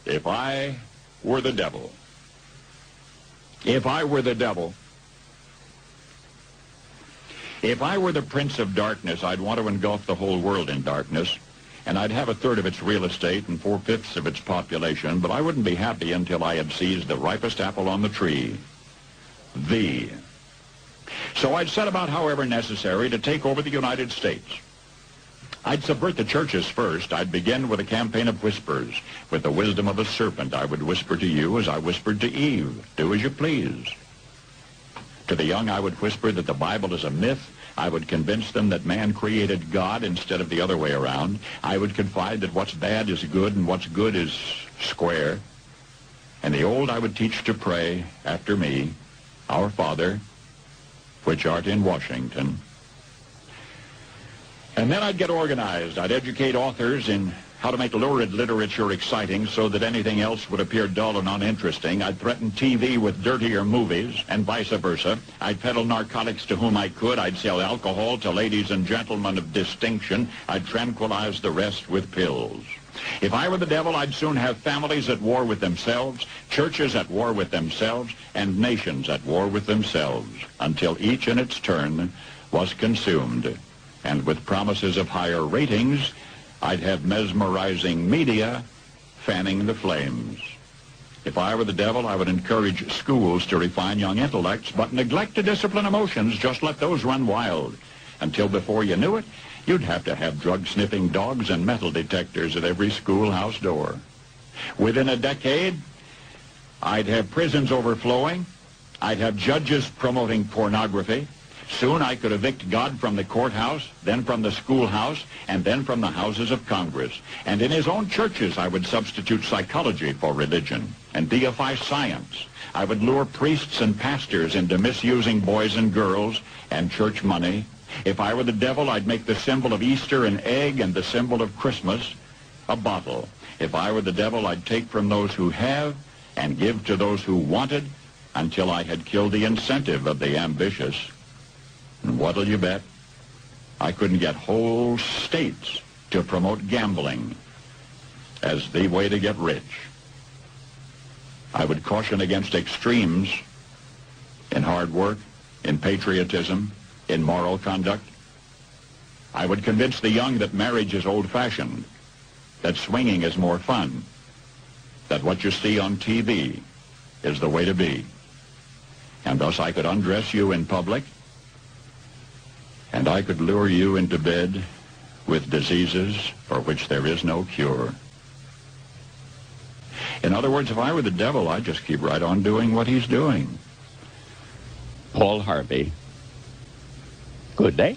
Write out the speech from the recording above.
If I were the devil. If I were the devil. If I were the prince of darkness, I'd want to engulf the whole world in darkness, and I'd have a third of its real estate and 4/5 of its population, but I wouldn't be happy until I had seized the ripest apple on the tree. Thee. So I'd set about, however necessary, to take over the United States. I'd subvert the churches first. I'd begin with a campaign of whispers. With the wisdom of a serpent, I would whisper to you as I whispered to Eve, do as you please. To the young, I would whisper that the Bible is a myth. I would convince them that man created God instead of the other way around. I would confide that what's bad is good and what's good is square. And the old I would teach to pray after me, Our Father, which art in Washington. And then I'd get organized. I'd educate authors in how to make lurid literature exciting so that anything else would appear dull and uninteresting. I'd threaten TV with dirtier movies and vice versa. I'd peddle narcotics to whom I could. I'd sell alcohol to ladies and gentlemen of distinction. I'd tranquilize the rest with pills. If I were the devil, I'd soon have families at war with themselves, churches at war with themselves, and nations at war with themselves, until each in its turn was consumed. And with promises of higher ratings, I'd have mesmerizing media fanning the flames. If I were the devil, I would encourage schools to refine young intellects, but neglect to discipline emotions. Just let those run wild. Until before you knew it, you'd have to have drug-sniffing dogs and metal detectors at every schoolhouse door. Within a decade, I'd have prisons overflowing. I'd have judges promoting pornography. Soon I could evict God from the courthouse, then from the schoolhouse, and then from the houses of Congress. And in his own churches, I would substitute psychology for religion and deify science. I would lure priests and pastors into misusing boys and girls and church money. If I were the devil, I'd make the symbol of Easter an egg and the symbol of Christmas a bottle. If I were the devil, I'd take from those who have and give to those who wanted until I had killed the incentive of the ambitious. And what'll you bet? I couldn't get whole states to promote gambling as the way to get rich. I would caution against extremes in hard work, in patriotism, in moral conduct. I would convince the young that marriage is old-fashioned, that swinging is more fun, that what you see on TV is the way to be. And thus I could undress you in public, and I could lure you into bed with diseases for which there is no cure. In other words, if I were the devil, I'd just keep right on doing what he's doing. Paul Harvey. Good day.